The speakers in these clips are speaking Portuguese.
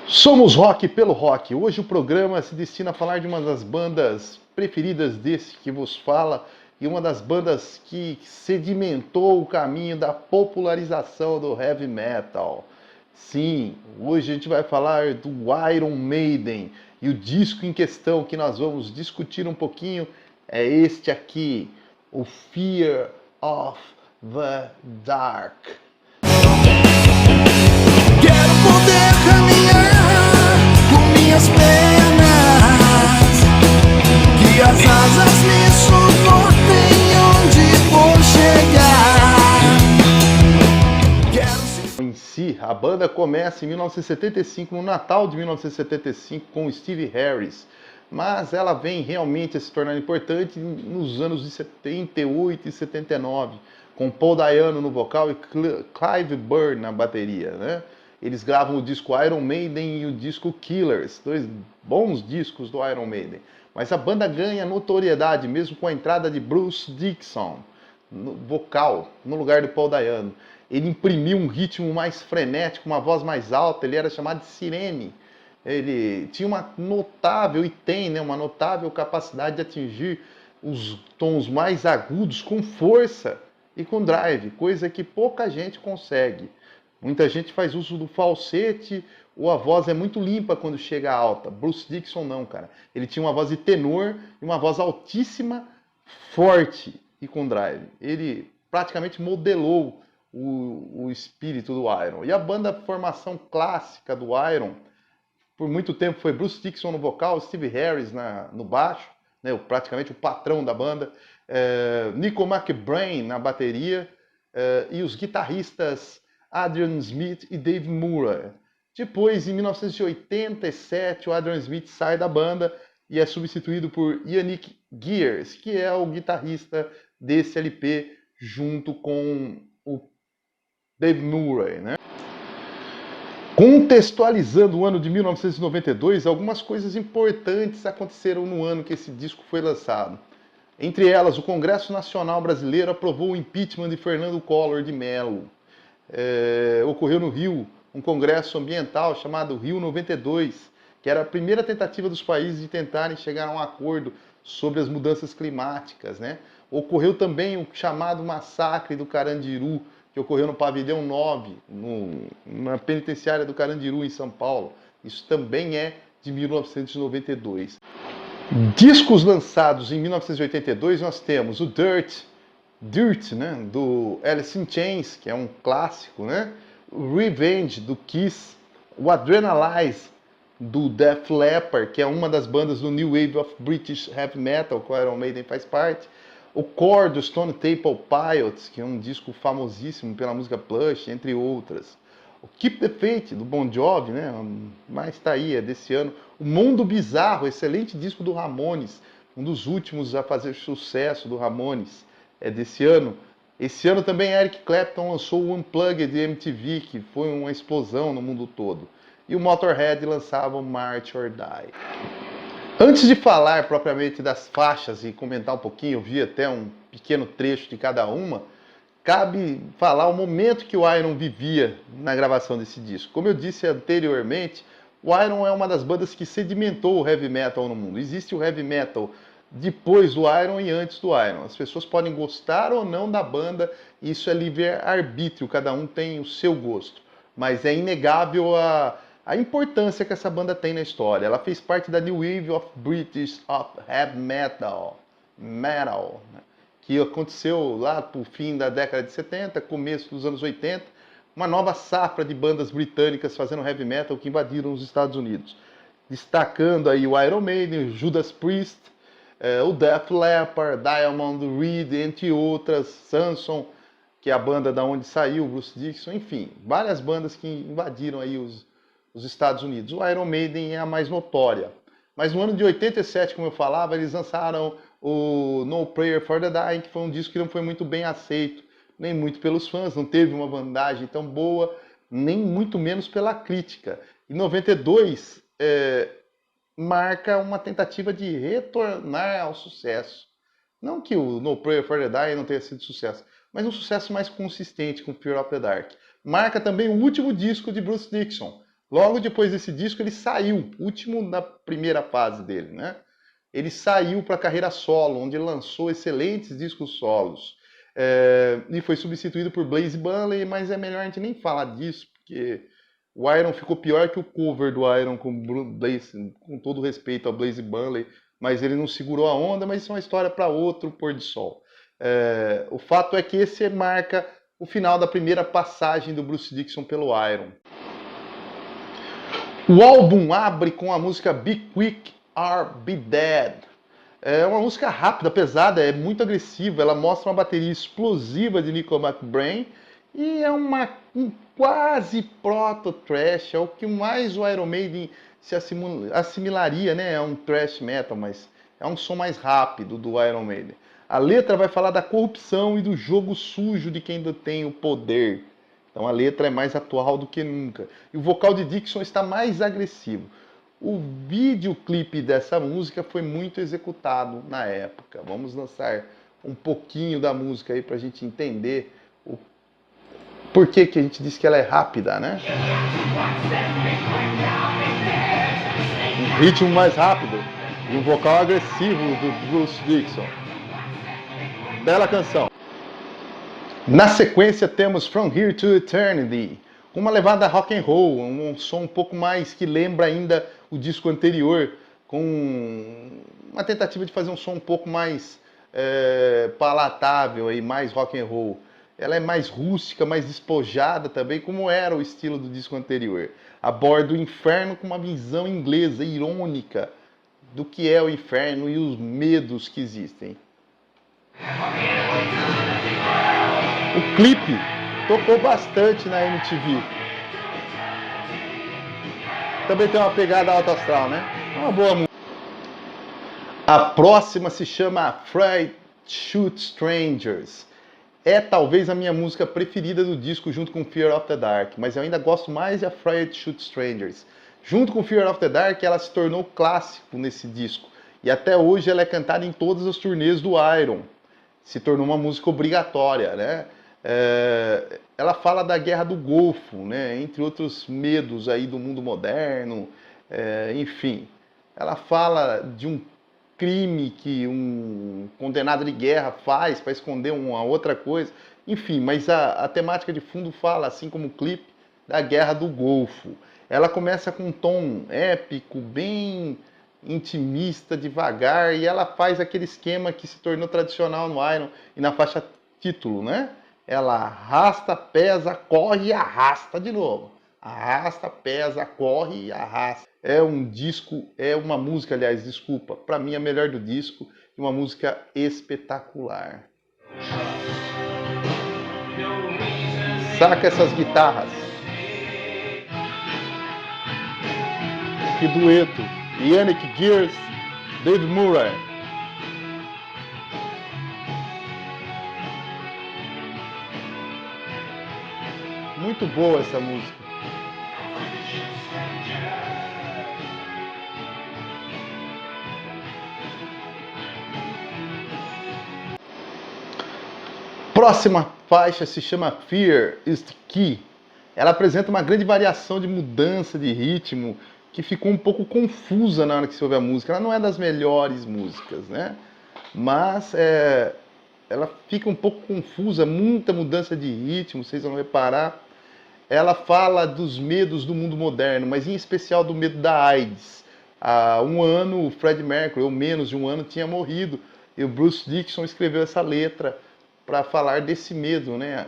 Somos rock pelo rock. Hoje o programa se destina a falar de uma das bandas preferidas desse que vos fala e uma das bandas que sedimentou o caminho da popularização do heavy metal. Sim, hoje a gente vai falar do Iron Maiden e o disco em questão que nós vamos discutir um pouquinho é este aqui, o Fear of the Dark. Quero poder caminhar com minhas pernas, que as asas me suportem onde for chegar. Em si, a banda começa em 1975, no Natal de 1975, com Steve Harris, mas ela vem realmente a se tornar importante nos anos de 78 e 79, com Paul Dayano no vocal e Clive Burr na bateria, né? Eles gravam o disco Iron Maiden e o disco Killers, dois bons discos do Iron Maiden. Mas a banda ganha notoriedade mesmo com a entrada de Bruce Dickinson no vocal, no lugar do Paul Dayano. Ele imprimiu um ritmo mais frenético, uma voz mais alta, ele era chamado de sirene. Ele tinha uma notável, e tem, né, uma notável capacidade de atingir os tons mais agudos com força e com drive, coisa que pouca gente consegue. Muita gente faz uso do falsete ou a voz é muito limpa quando chega alta. Bruce Dickinson não, cara. Ele tinha uma voz de tenor e uma voz altíssima, forte e com drive. Ele praticamente modelou o espírito do Iron. E a banda formação clássica do Iron, por muito tempo foi Bruce Dickinson no vocal, Steve Harris no baixo, né, praticamente o patrão da banda, Nico McBrain na bateria e os guitarristas Adrian Smith e Dave Murray. Depois, em 1987, o Adrian Smith sai da banda e é substituído por Yannick Gears, que é o guitarrista desse LP, junto com o Dave Murray, né? Contextualizando o ano de 1992, algumas coisas importantes aconteceram no ano que esse disco foi lançado. Entre elas, o Congresso Nacional Brasileiro aprovou o impeachment de Fernando Collor de Mello. Ocorreu no Rio um congresso ambiental chamado Rio 92, que era a primeira tentativa dos países de tentarem chegar a um acordo sobre as mudanças climáticas, né? Ocorreu também o chamado massacre do Carandiru, que ocorreu no Pavilhão 9, na penitenciária do Carandiru, em São Paulo. Isso também é de 1992. Discos lançados em 1982, nós temos o Dirt, né, do Alice in Chains, que é um clássico, né? O Revenge, do Kiss, o Adrenalize, do Def Leppard, que é uma das bandas do New Wave of British Heavy Metal, que o Iron Maiden faz parte, o Core, do Stone Temple Pilots, que é um disco famosíssimo pela música Plush, entre outras. O Keep the Faith, do Bon Jovi, né? Mas tá aí, é desse ano. O Mundo Bizarro, excelente disco do Ramones, um dos últimos a fazer sucesso do Ramones, é desse ano. Esse ano também Eric Clapton lançou o Unplugged de MTV, que foi uma explosão no mundo todo. E o Motorhead lançava o March or Die. Antes de falar propriamente das faixas e comentar um pouquinho, eu vi até um pequeno trecho de cada uma, cabe falar o momento que o Iron vivia na gravação desse disco. Como eu disse anteriormente, o Iron é uma das bandas que sedimentou o heavy metal no mundo. Existe o heavy metal depois do Iron e antes do Iron. As pessoas podem gostar ou não da banda, isso é livre-arbítrio, cada um tem o seu gosto. Mas é inegável a importância que essa banda tem na história. Ela fez parte da New Wave of British Heavy Metal, né, que aconteceu lá pro fim da década de 70, começo dos anos 80, uma nova safra de bandas britânicas fazendo heavy metal que invadiram os Estados Unidos. Destacando aí o Iron Maiden, o Judas Priest, o Def Leppard, Diamond Reed, entre outras, Samson, que é a banda da onde saiu o Bruce Dickinson, enfim, várias bandas que invadiram aí os Estados Unidos. O Iron Maiden é a mais notória. Mas no ano de 87, como eu falava, eles lançaram o No Prayer for the Dying, que foi um disco que não foi muito bem aceito, nem muito pelos fãs, não teve uma bandagem tão boa, nem muito menos pela crítica. Em 92, marca uma tentativa de retornar ao sucesso. Não que o No Prayer for the Dying não tenha sido sucesso, mas um sucesso mais consistente com Fear of the Dark. Marca também o último disco de Bruce Dickinson, Logo depois desse disco ele saiu, último da primeira fase dele, né? Ele saiu para a carreira solo, onde ele lançou excelentes discos solos. E foi substituído por Blaze Bunley, mas é melhor a gente nem falar disso, porque o Iron ficou pior que o cover do Iron com Blaze, com todo respeito ao Blaze Bunley, mas ele não segurou a onda, mas isso é uma história para outro pôr de sol. O fato é que esse marca o final da primeira passagem do Bruce Dickinson pelo Iron. O álbum abre com a música Be Quick or Be Dead. É uma música rápida, pesada, é muito agressiva. Ela mostra uma bateria explosiva de Nico McBrain e é um quase proto-thrash. É o que mais o Iron Maiden se assimilaria, né? É um thrash metal, mas é um som mais rápido do Iron Maiden. A letra vai falar da corrupção e do jogo sujo de quem detém o poder. Então a letra é mais atual do que nunca. E o vocal de Dickinson está mais agressivo. O videoclipe dessa música foi muito executado na época. Vamos lançar um pouquinho da música aí para a gente entender o porquê que a gente diz que ela é rápida, né? Um ritmo mais rápido e um vocal agressivo do Bruce Dickinson. Bela canção. Na sequência temos From Here to Eternity, uma levada rock and roll, um som um pouco mais que lembra ainda o disco anterior, com uma tentativa de fazer um som um pouco mais palatável e mais rock and roll. Ela é mais rústica, mais despojada também, como era o estilo do disco anterior. Aborda o inferno com uma visão inglesa, irônica, do que é o inferno e os medos que existem. O clipe tocou bastante na MTV. Também tem uma pegada alto astral, né? É uma boa música. A próxima se chama Afraid to Shoot Strangers. É talvez a minha música preferida do disco junto com Fear of the Dark, mas eu ainda gosto mais de Afraid to Shoot Strangers. Junto com Fear of the Dark, ela se tornou clássico nesse disco. E até hoje ela é cantada em todas as turnês do Iron. Se tornou uma música obrigatória, né? Ela fala da Guerra do Golfo, né? Entre outros medos aí do mundo moderno, enfim. Ela fala de um crime que um condenado de guerra faz para esconder uma outra coisa, enfim, mas a temática de fundo fala, assim como o clipe, da Guerra do Golfo. Ela começa com um tom épico, bem intimista, devagar, e ela faz aquele esquema que se tornou tradicional no Iron e na faixa título, né? Ela arrasta, pesa, corre e arrasta de novo. Arrasta, pesa, corre e arrasta. É um disco, é uma música, aliás, desculpa, para mim a melhor do disco, e uma música espetacular. Saca essas guitarras. Que dueto. Yannick Gears, Dave Murray. Muito boa essa música. Próxima faixa se chama Fear is the Key. Ela apresenta uma grande variação de mudança de ritmo que ficou um pouco confusa na hora que se ouve a música. Ela não é das melhores músicas, né? Mas ela fica um pouco confusa, muita mudança de ritmo, vocês vão reparar. Ela fala dos medos do mundo moderno, mas em especial do medo da AIDS. Há um ano, o Freddie Mercury, ou menos de um ano, tinha morrido. E o Bruce Dickinson escreveu essa letra para falar desse medo, né?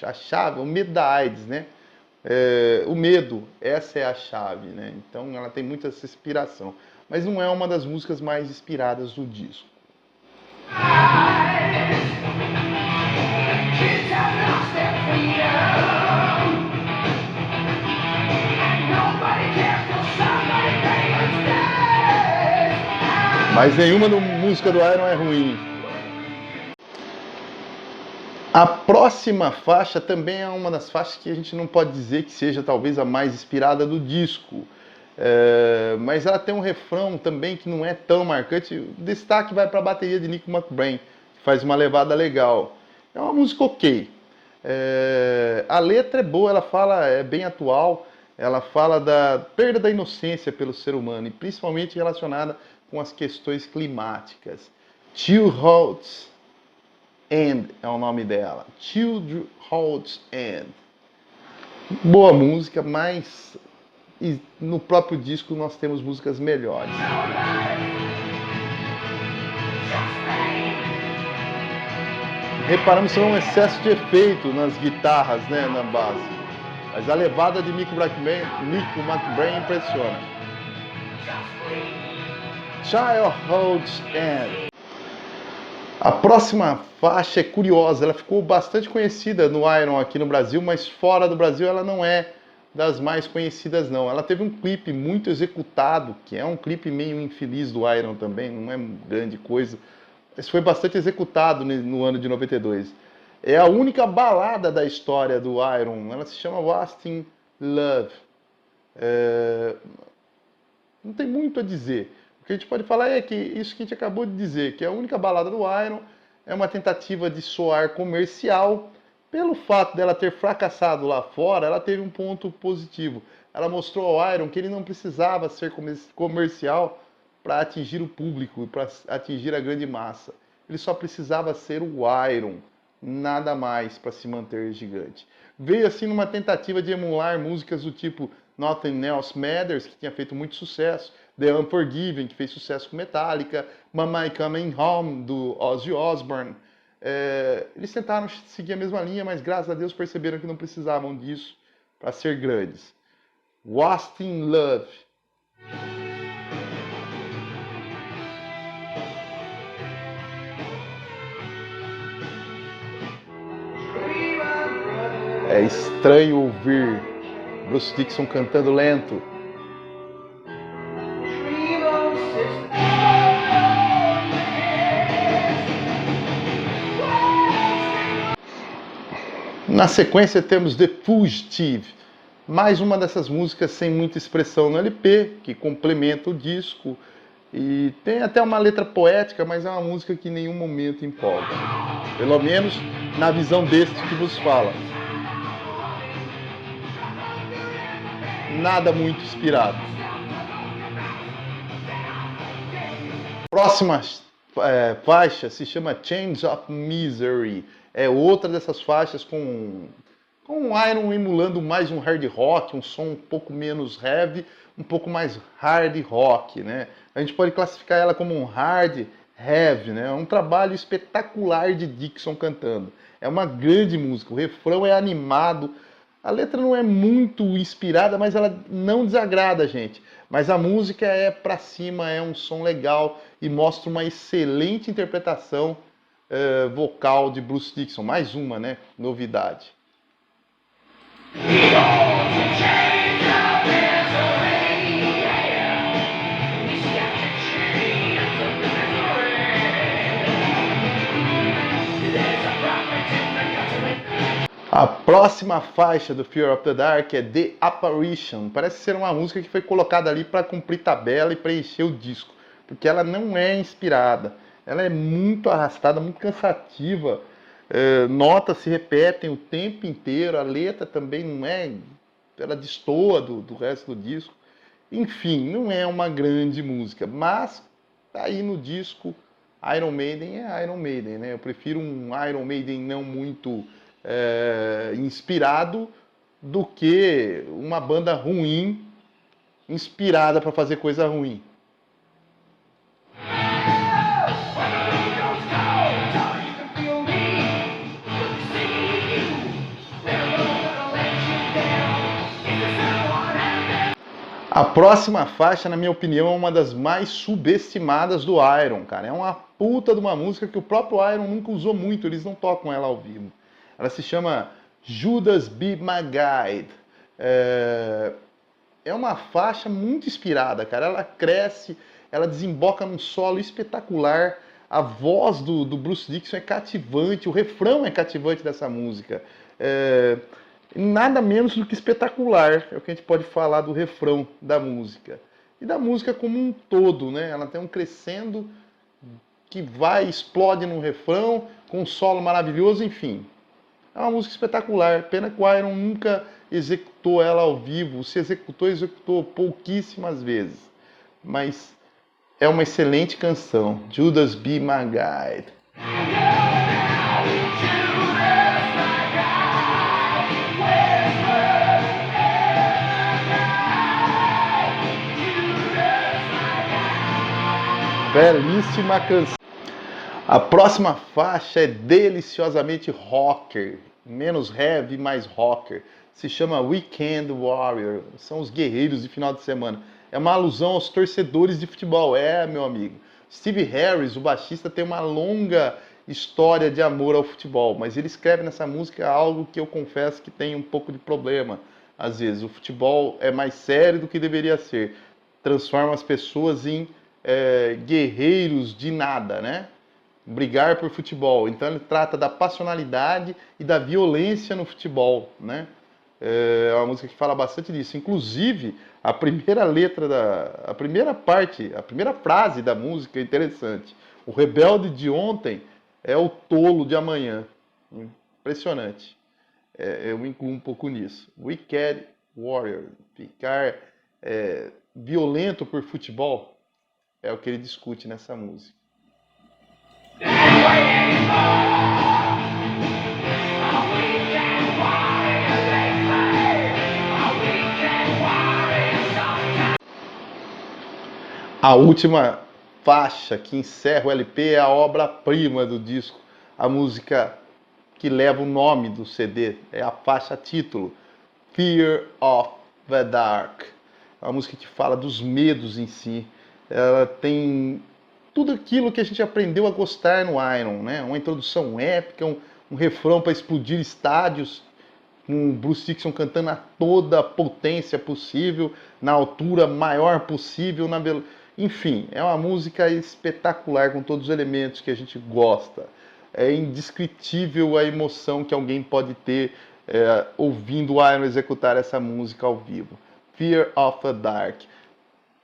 A chave, o medo da AIDS, né? O medo, essa é a chave, né? Então ela tem muita essa inspiração. Mas não é uma das músicas mais inspiradas do disco. Mas nenhuma música do Iron é ruim. A próxima faixa também é uma das faixas que a gente não pode dizer que seja talvez a mais inspirada do disco. Mas ela tem um refrão também que não é tão marcante. O destaque vai para a bateria de Nico McBrain, que faz uma levada legal. É uma música ok. A letra é boa, ela fala, é bem atual. ela fala da perda da inocência pelo ser humano, e principalmente relacionada com as questões climáticas. Childhood's End é o nome dela. Childhood's End. Boa música, mas no próprio disco nós temos músicas melhores. Reparamos que é um excesso de efeito nas guitarras, né, na base. Mas a levada de Nico McBrain impressiona. Childhood's End. A próxima faixa é curiosa, ela ficou bastante conhecida no Iron aqui no Brasil, mas fora do Brasil ela não é das mais conhecidas não. Ela teve um clipe muito executado, que é um clipe meio infeliz do Iron também, não é grande coisa, mas foi bastante executado no ano de 92. É a única balada da história do Iron, ela se chama Wasting Love. Não tem muito a dizer. O que a gente pode falar é que isso que a gente acabou de dizer, que a única balada do Iron é uma tentativa de soar comercial. Pelo fato dela ter fracassado lá fora, ela teve um ponto positivo. Ela mostrou ao Iron que ele não precisava ser comercial para atingir o público, para atingir a grande massa. Ele só precisava ser o Iron, nada mais para se manter gigante. Veio assim numa tentativa de emular músicas do tipo Nothing Else Matters, que tinha feito muito sucesso, The Unforgiven, que fez sucesso com Metallica, Mama Coming Home, do Ozzy Osbourne. Eles tentaram seguir a mesma linha, mas graças a Deus perceberam que não precisavam disso para ser grandes. Wasting Love. É estranho ouvir Bruce Dickinson cantando lento. Na sequência temos The Fugitive, mais uma dessas músicas sem muita expressão no LP, que complementa o disco, e tem até uma letra poética, mas é uma música que em nenhum momento empolga, pelo menos na visão deste que vos fala. Nada muito inspirado. Próxima faixa se chama Chains of Misery. É outra dessas faixas com o Iron emulando mais um hard rock, um som um pouco menos heavy, um pouco mais hard rock, né? A gente pode classificar ela como um hard heavy, né? É um trabalho espetacular de Dixon cantando. É uma grande música, o refrão é animado, a letra não é muito inspirada, mas ela não desagrada a gente. Mas a música é pra cima, é um som legal e mostra uma excelente interpretação vocal de Bruce Dickinson. Mais uma, né? Novidade. A próxima faixa do Fear of the Dark é The Apparition. Parece ser uma música que foi colocada ali para cumprir tabela e preencher o disco, porque ela não é inspirada. Ela é muito arrastada, muito cansativa. Notas se repetem o tempo inteiro, a letra também não é... Ela destoa do resto do disco. Enfim, não é uma grande música, mas tá aí no disco. Iron Maiden é Iron Maiden, né? Eu prefiro um Iron Maiden não muito inspirado do que uma banda ruim inspirada para fazer coisa ruim. A próxima faixa, na minha opinião, é uma das mais subestimadas do Iron, cara. É uma puta de uma música que o próprio Iron nunca usou muito, eles não tocam ela ao vivo. Ela se chama Judas Be My Guide. É uma faixa muito inspirada, cara. Ela cresce, ela desemboca num solo espetacular. A voz do Bruce Dickinson é cativante, o refrão é cativante dessa música. Nada menos do que espetacular é o que a gente pode falar do refrão da música. E da música como um todo, né? Ela tem um crescendo que vai, explode no refrão, com um solo maravilhoso, enfim. É uma música espetacular. Pena que o Iron nunca executou ela ao vivo. Se executou pouquíssimas vezes. Mas é uma excelente canção. Judas Be My Guide. Belíssima canção. A próxima faixa é deliciosamente rocker, menos heavy, mais rocker. Se chama Weekend Warrior, são os guerreiros de final de semana. É uma alusão aos torcedores de futebol, meu amigo. Steve Harris, o baixista, tem uma longa história de amor ao futebol, mas ele escreve nessa música algo que eu confesso que tem um pouco de problema. Às vezes, o futebol é mais sério do que deveria ser. Transforma as pessoas em guerreiros de nada, né? Brigar por futebol. Então ele trata da passionalidade e da violência no futebol, né? É uma música que fala bastante disso. Inclusive, a primeira letra a primeira parte, a primeira frase da música é interessante. O rebelde de ontem é o tolo de amanhã. Impressionante. Eu me incluo um pouco nisso. Weekend Warrior, ficar violento por futebol, é o que ele discute nessa música. A última faixa que encerra o LP é a obra-prima do disco, a música que leva o nome do CD, é a faixa título, Fear of the Dark. É uma música que fala dos medos em si. Ela tem tudo aquilo que a gente aprendeu a gostar no Iron, né? Uma introdução épica, um refrão para explodir estádios, com Bruce Dickinson cantando a toda a potência possível, na altura maior possível, enfim, é uma música espetacular com todos os elementos que a gente gosta. É indescritível a emoção que alguém pode ter ouvindo o Iron executar essa música ao vivo. Fear of the Dark.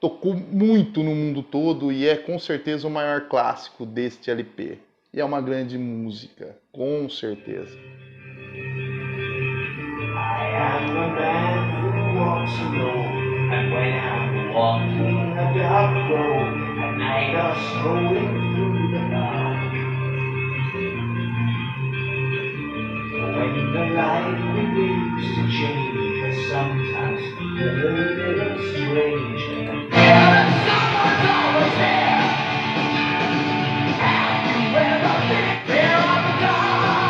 Tocou muito no mundo todo e é com certeza o maior clássico deste LP. E é uma grande música, com certeza. I am a man who walks alone, and when I'm walking a dark road, at night or strolling through the dark. When the light begins to change, or sometimes the little strange, and someone's always there. Have you ever been fear of the dark?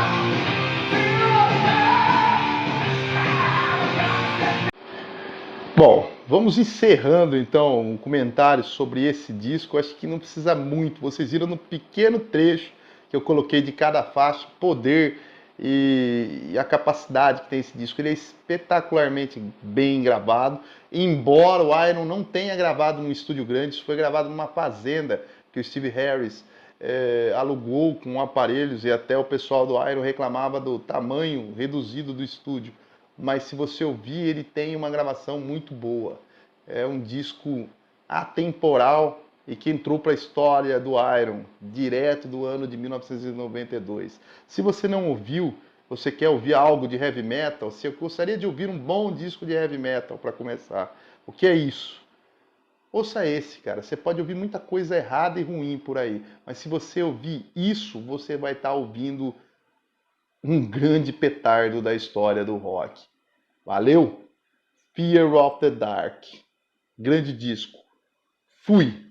Fear of the dark? Bom, vamos encerrando então um comentário sobre esse disco. Acho que não precisa muito. Vocês viram no pequeno trecho que eu coloquei de cada faixa, poder e a capacidade que tem esse disco. Ele é espetacularmente bem gravado. Embora o Iron não tenha gravado num estúdio grande, isso foi gravado numa fazenda que o Steve Harris alugou com aparelhos, e até o pessoal do Iron reclamava do tamanho reduzido do estúdio. Mas se você ouvir, ele tem uma gravação muito boa. É um disco atemporal e que entrou para a história do Iron, direto do ano de 1992. Se você não ouviu, você quer ouvir algo de heavy metal, se eu gostaria de ouvir um bom disco de heavy metal para começar. O que é isso? Ouça esse, cara. Você pode ouvir muita coisa errada e ruim por aí, mas se você ouvir isso, você vai estar ouvindo um grande petardo da história do rock. Valeu? Fear of the Dark. Grande disco. Fui!